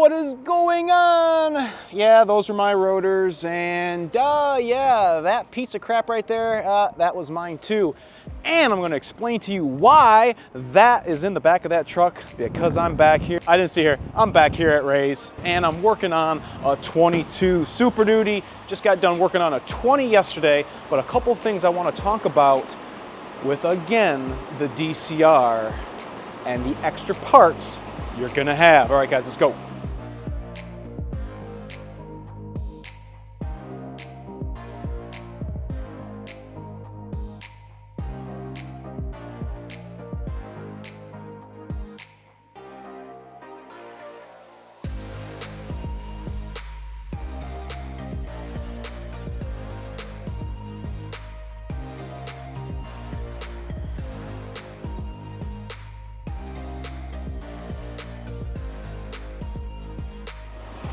what is going on? Yeah, those are my rotors, and yeah, that piece of crap right there, that was mine too. And I'm gonna explain to you why that is in the back of that truck, because I'm back here. I didn't see here, I'm back here at Ray's, and I'm working on a 22 Super Duty. Just got done working on a 20 yesterday, but a couple things I wanna talk about with, again, the DCR and the extra parts you're gonna have. All right, guys, let's go.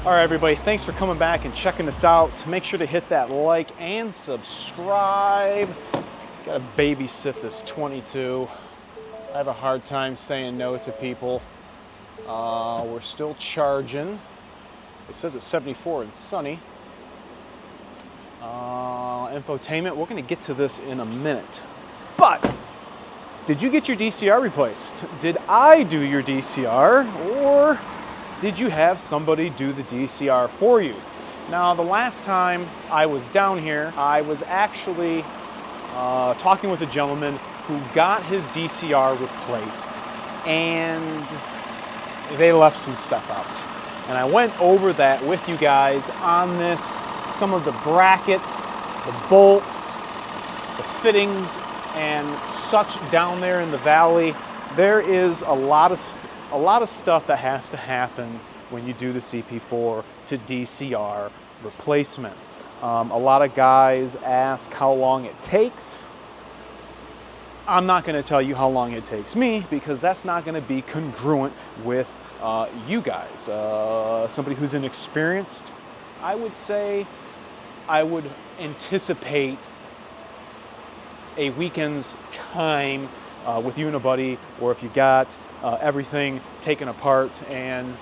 All right, everybody, thanks for coming back and checking this out. Make sure to hit that like and subscribe. Gotta babysit this 22. I have a hard time saying no to people. We're still charging. It says it's 74 and sunny. Infotainment, we're gonna get to this in a minute. But, did you get your DCR replaced? Did I do your DCR, or did you have somebody do the DCR for you? Now, the last time I was down here, I was actually talking with a gentleman who got his DCR replaced, and they left some stuff out. And I went over that with you guys on this, some of the brackets, the bolts, the fittings, and such down there in the valley. There is a lot of stuff that has to happen when you do the CP4 to DCR replacement. A lot of guys ask how long it takes. I'm not going to tell you how long it takes me, because that's not going to be congruent with you guys. Somebody who's inexperienced, I would say I would anticipate a weekend's time with you and a buddy, or if you got everything taken apart and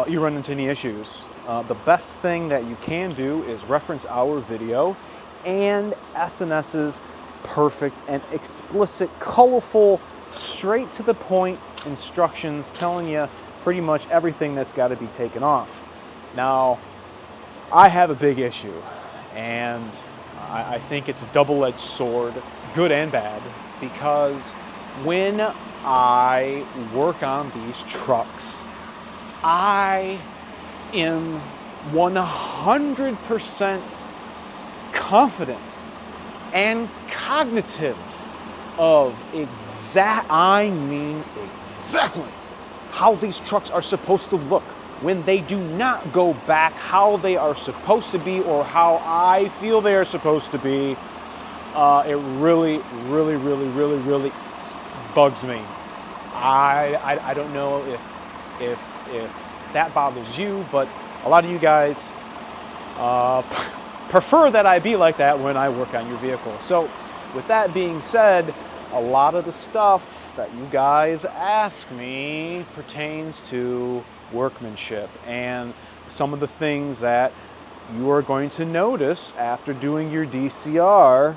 you run into any issues. The best thing that you can do is reference our video and S&S's perfect and explicit, colorful, straight to the point instructions telling you pretty much everything that's got to be taken off. Now, I have a big issue, and I think it's a double-edged sword, good and bad, because when I work on these trucks, I am 100% confident and cognitive of exactly how these trucks are supposed to look when they do not go back how they are supposed to be, or how I feel they are supposed to be. It really bugs me. I don't know if that bothers you, but a lot of you guys prefer that I be like that when I work on your vehicle. So with that being said, a lot of the stuff that you guys ask me pertains to workmanship, and some of the things that you are going to notice after doing your DCR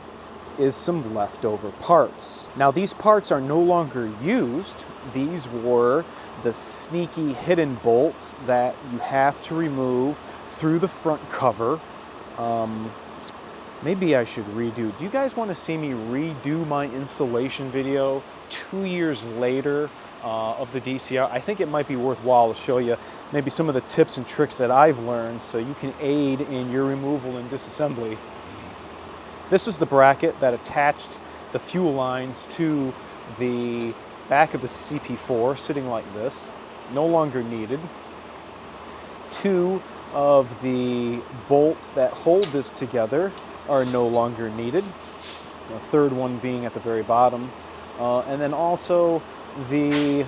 is some leftover parts. Now, these parts are no longer used. These were the sneaky hidden bolts that you have to remove through the front cover. Maybe I should redo. Do you guys want to see me redo my installation video 2 years later of the DCR? I think it might be worthwhile to show you maybe some of the tips and tricks that I've learned so you can aid in your removal and disassembly. This was the bracket that attached the fuel lines to the back of the CP4, sitting like this, no longer needed. 2 of the bolts that hold this together are no longer needed. The third one being at the very bottom. And then also the,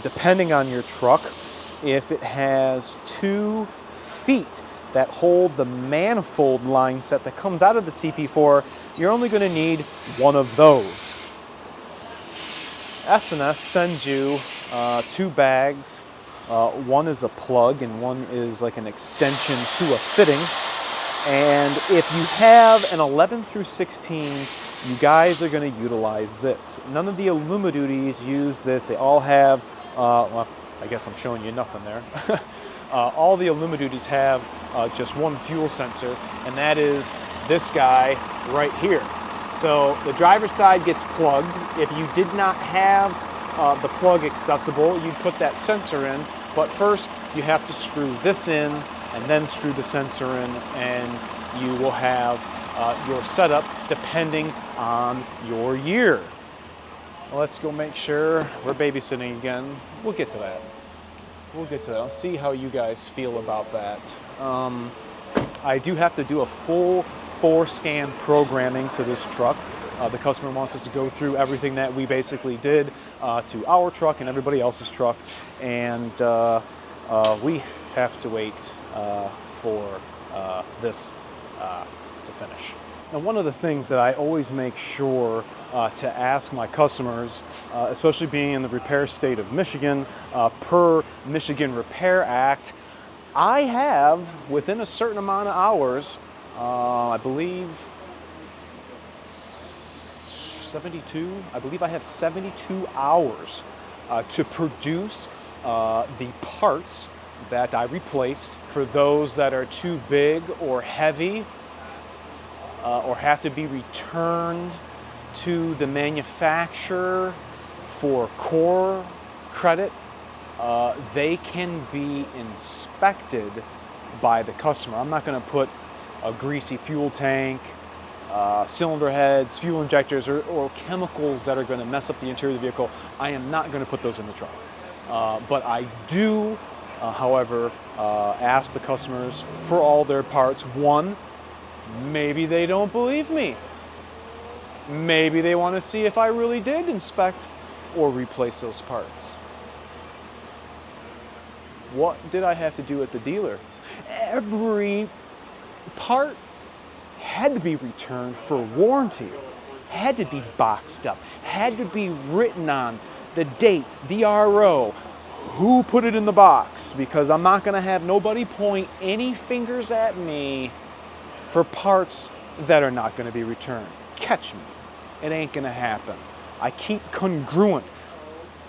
depending on your truck, if it has 2 feet that hold the manifold line set that comes out of the CP4, you're only going to need one of those. S&S sends you 2 bags. One is a plug and one is like an extension to a fitting. And if you have an 11 through 16, you guys are going to utilize this. None of the Aluma-Duties use this. They all have, well, I guess I'm showing you nothing there. All the Aluma-Duties have just one fuel sensor, and that is this guy right here. So the driver's side gets plugged. If you did not have the plug accessible, you'd put that sensor in, but first you have to screw this in and then screw the sensor in, and you will have your setup depending on your year. Well, let's go make sure we're babysitting again. We'll get to that. We'll get to that. I'll see how you guys feel about that. I do have to do a full 4-scan programming to this truck. The customer wants us to go through everything that we basically did to our truck and everybody else's truck, and we have to wait for this to finish. Now, one of the things that I always make sure to ask my customers, especially being in the repair state of Michigan, per Michigan Repair Act, I have, within a certain amount of hours, I believe 72, I believe I have 72 hours to produce the parts that I replaced. For those that are too big or heavy or have to be returned to the manufacturer for core credit, they can be inspected by the customer. I'm not going to put a greasy fuel tank, cylinder heads, fuel injectors, or chemicals that are going to mess up the interior of the vehicle. I am not going to put those in the truck. But I do, however, ask the customers for all their parts. One, maybe they don't believe me. Maybe they want to see if I really did inspect or replace those parts. What did I have to do at the dealer? Every part had to be returned for warranty, had to be boxed up, had to be written on, the date, the RO, who put it in the box, because I'm not going to have nobody point any fingers at me for parts that are not going to be returned. Catch me. It ain't going to happen. I keep congruent.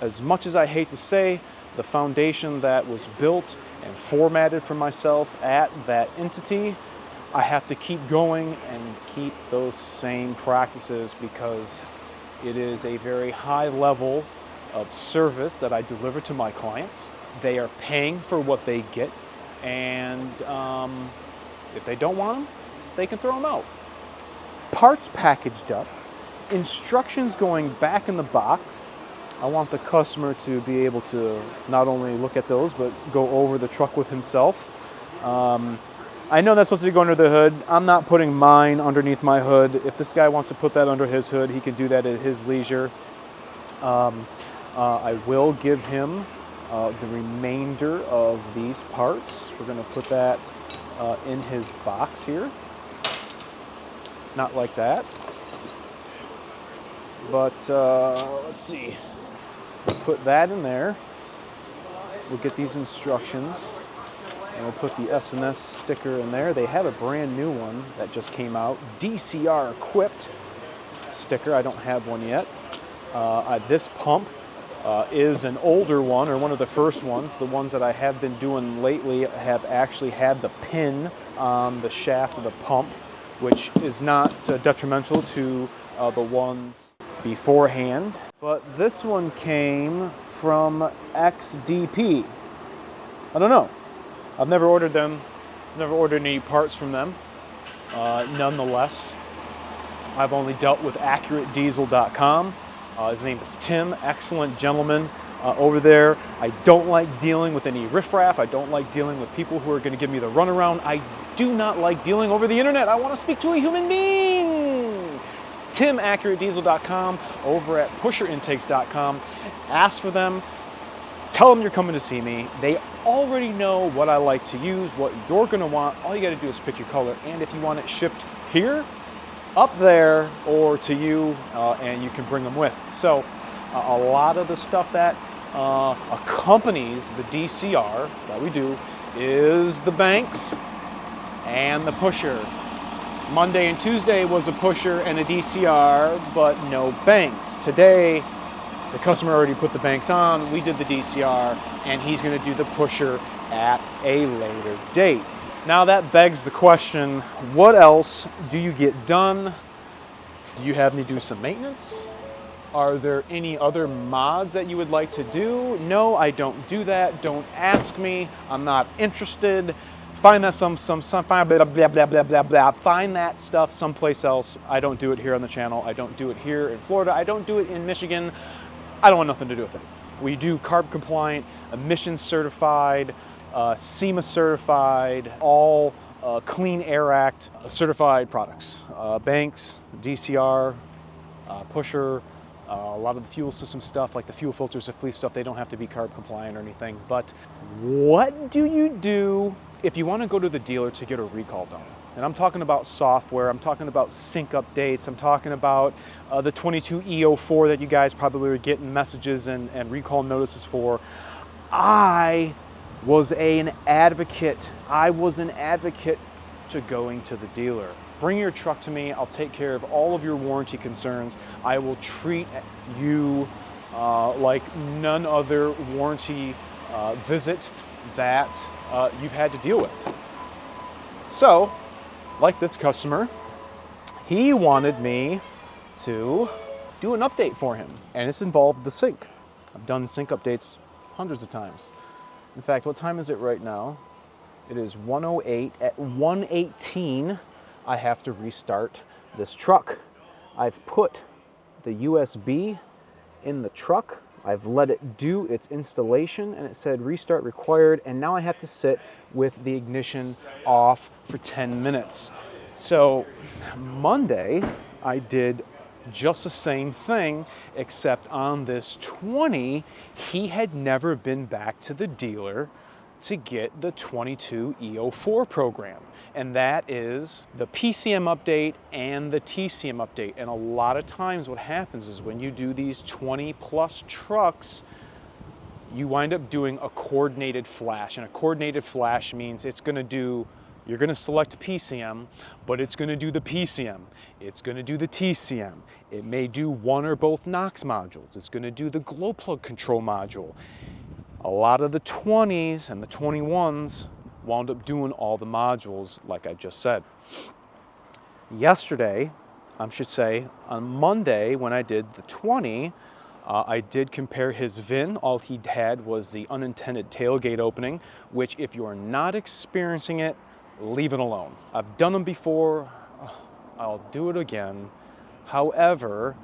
As much as I hate to say, the foundation that was built and formatted for myself at that entity, I have to keep going and keep those same practices, because it is a very high level of service that I deliver to my clients. They are paying for what they get, and if they don't want them, they can throw them out. Parts packaged up, instructions going back in the box. I want the customer to be able to not only look at those, but go over the truck with himself. I know that's supposed to go under the hood. I'm not putting mine underneath my hood. If this guy wants to put that under his hood, he can do that at his leisure. I will give him the remainder of these parts. We're going to put that in his box here. Not like that. But let's see. Put that in there. We'll get these instructions, and we'll put the S&S sticker in there. They have a brand new one that just came out, DCR equipped sticker. I don't have one yet. This pump is an older one, or one of the first ones. The ones that I have been doing lately have actually had the pin on the shaft of the pump, which is not detrimental to the ones beforehand. But this one came from XDP. I don't know. I've never ordered them, never ordered any parts from them. Nonetheless, I've only dealt with AccurateDiesel.com. His name is Tim, excellent gentleman over there. I don't like dealing with any riffraff. I don't like dealing with people who are going to give me the runaround. I do not like dealing over the internet. I want to speak to a human being. Tim, AccurateDiesel.com, over at PusherIntakes.com. Ask for them. Tell them you're coming to see me. They already know what I like to use, what you're going to want. All you got to do is pick your color, and if you want it shipped here, up there, or to you, and you can bring them with. So A lot of the stuff that accompanies the DCR that we do is the banks and the pusher. Monday and Tuesday was a pusher and a DCR, but no banks. Today, the customer already put the banks on, we did the DCR, and he's gonna do the pusher at a later date. Now that begs the question, what else do you get done? Do you have me do some maintenance? Are there any other mods that you would like to do? No, I don't do that. Don't ask me. I'm not interested. Find that find blah, blah, blah, blah, blah, blah. Find that stuff someplace else. I don't do it here on the channel. I don't do it here in Florida. I don't do it in Michigan. I don't want nothing to do with it. We do carb compliant, Emission certified, SEMA certified, all Clean Air Act certified products. Banks, DCR, pusher, a lot of the fuel system stuff, like the fuel filters, the Fleece stuff, they don't have to be carb compliant or anything. But what do you do if you want to go to the dealer to get a recall done? And I'm talking about software, I'm talking about sync updates, I'm talking about the 22E04 that you guys probably were getting messages and recall notices for. I was an advocate to going to the dealer. Bring your truck to me, I'll take care of all of your warranty concerns. I will treat you like none other warranty visit that you've had to deal with. So, like this customer, he wanted me to do an update for him, and it's involved the sink. I've done sink updates hundreds of times. In fact, what time is it right now? It is 1:08. At 1:18, I have to restart this truck. I've put the USB in the truck. I've let it do its installation, and it said restart required, and now I have to sit with the ignition off for 10 minutes. So Monday, I did just the same thing, except on this 20, he had never been back to the dealer to get the 22E04 program. And that is the PCM update and the TCM update. And a lot of times what happens is when you do these 20 plus trucks, you wind up doing a coordinated flash. And a coordinated flash means it's gonna do, you're gonna select PCM, but it's gonna do the PCM. It's gonna do the TCM. It may do one or both NOx modules. It's gonna do the glow plug control module. A lot of the 20s and the 21s wound up doing all the modules like I just said. Yesterday, I should say, on Monday when I did the 20, I did compare his VIN. All he had was the unintended tailgate opening, which if you're not experiencing it, leave it alone. I've done them before, I'll do it again. However,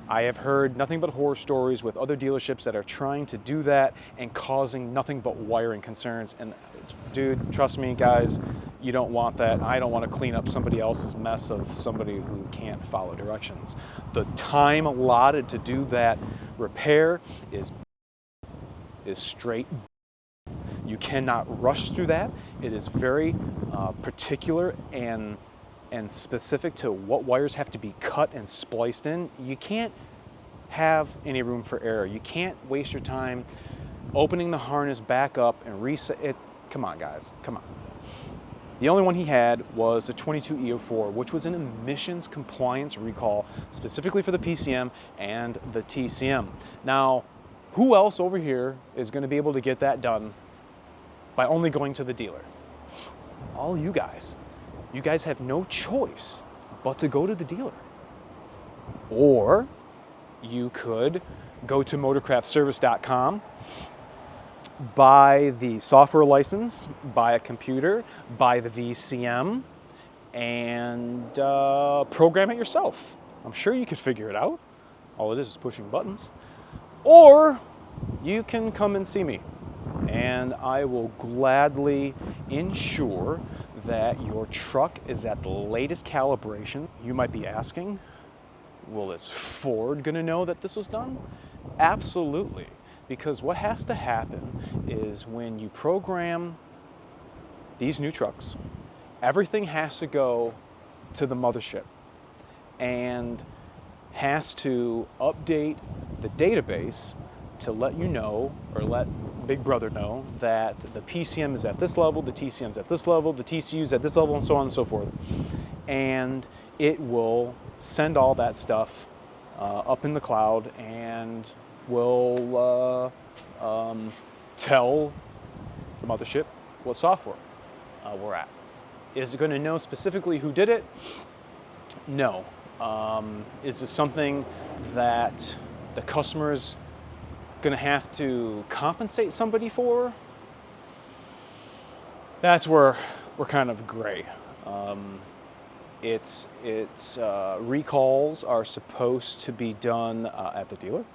I have heard nothing but horror stories with other dealerships that are trying to do that and causing nothing but wiring concerns. And dude, trust me guys, you don't want that. I don't want to clean up somebody else's mess of somebody who can't follow directions. The time allotted to do that repair is straight. You cannot rush through that. It is very particular and specific to what wires have to be cut and spliced in. You can't have any room for error. You can't waste your time opening the harness back up and reset it. Come on guys, come on. The only one he had was the 22E04, which was an emissions compliance recall specifically for the PCM and the TCM. Now, who else over here is going to be able to get that done by only going to the dealer? All you guys. You guys have no choice but to go to the dealer. Or you could go to motorcraftservice.com, buy the software license, buy a computer, buy the VCM, and program it yourself. I'm sure you could figure it out. All it is pushing buttons. Or you can come and see me, and I will gladly ensure that your truck is at the latest calibration. You might be asking, well, is Ford gonna know that this was done? Absolutely, because what has to happen is when you program these new trucks, everything has to go to the mothership and has to update the database to let you know, or let Big Brother know, that the PCM is at this level, the TCM is at this level, the TCU is at this level, and so on and so forth. And it will send all that stuff up in the cloud and will tell the mothership what software we're at. Is it going to know specifically who did it? No. Is this something that the customer's going to have to compensate somebody for? That's where we're kind of gray. Recalls are supposed to be done at the dealer.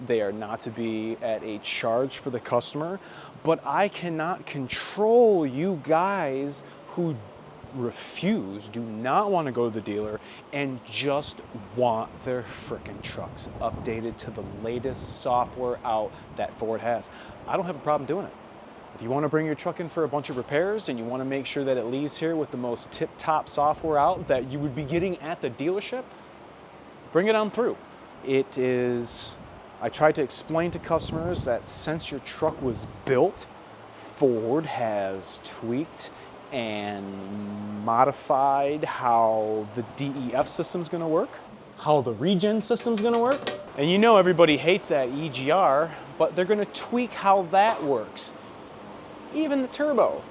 They are not to be at a charge for the customer, but I cannot control you guys who do not want to go to the dealer and just want their frickin' trucks updated to the latest software out that Ford has. I don't have a problem doing it. If you want to bring your truck in for a bunch of repairs and you want to make sure that it leaves here with the most tip-top software out that you would be getting at the dealership, bring it on through. It is, I tried to explain to customers that since your truck was built, Ford has tweaked and modified how the DEF system's going to work, how the regen system's going to work. And you know everybody hates that EGR, but they're going to tweak how that works. Even the turbo.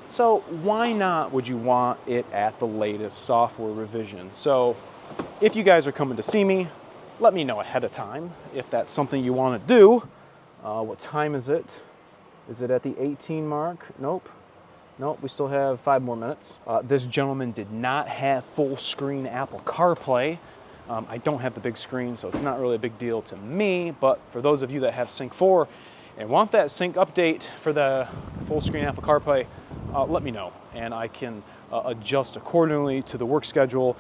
So why not would you want it at the latest software revision? So if you guys are coming to see me, let me know ahead of time if that's something you want to do. What time is it? Is it at the 18 mark? Nope. Nope, we still have 5 more minutes. This gentleman did not have full screen Apple CarPlay. I don't have the big screen, so it's not really a big deal to me, but for those of you that have Sync 4 and want that sync update for the full screen Apple CarPlay, let me know, and I can adjust accordingly to the work schedule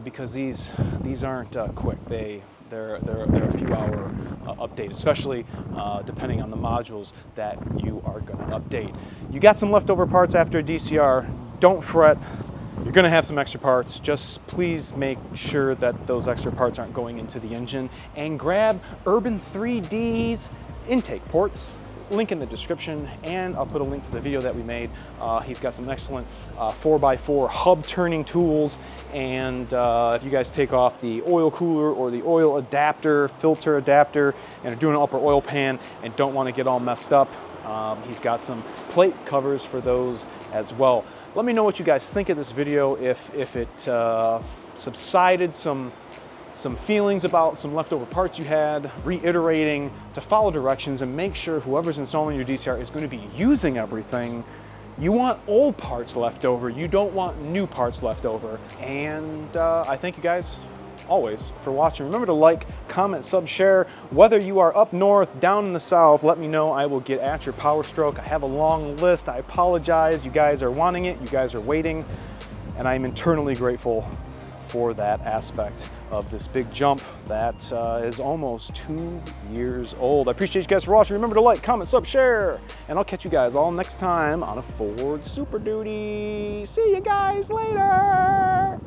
because these aren't quick. They're a few hour update, especially depending on the modules that you are going to update. You got some leftover parts after a DCR, don't fret. You're going to have some extra parts. Just please make sure that those extra parts aren't going into the engine, and grab Urban 3D's intake ports. Link in the description, and I'll put a link to the video that we made. He's got some excellent 4x4 hub turning tools, and if you guys take off the oil cooler or the oil adapter, filter adapter, and are doing an upper oil pan and don't want to get all messed up, he's got some plate covers for those as well. Let me know what you guys think of this video, if it subsided some feelings about some leftover parts you had, reiterating to follow directions and make sure whoever's installing your DCR is going to be using everything. You want old parts left over, you don't want new parts left over. And I thank you guys always for watching. Remember to like, comment, sub, share. Whether you are up north, down in the south, let me know. I will get at your Power Stroke. I have a long list. I apologize. You guys are wanting it. You guys are waiting. And I'm eternally grateful for that aspect of this big jump that is almost 2 years old. I appreciate you guys for watching. Remember to like, comment, sub, share, and I'll catch you guys all next time on a Ford Super Duty. See you guys later.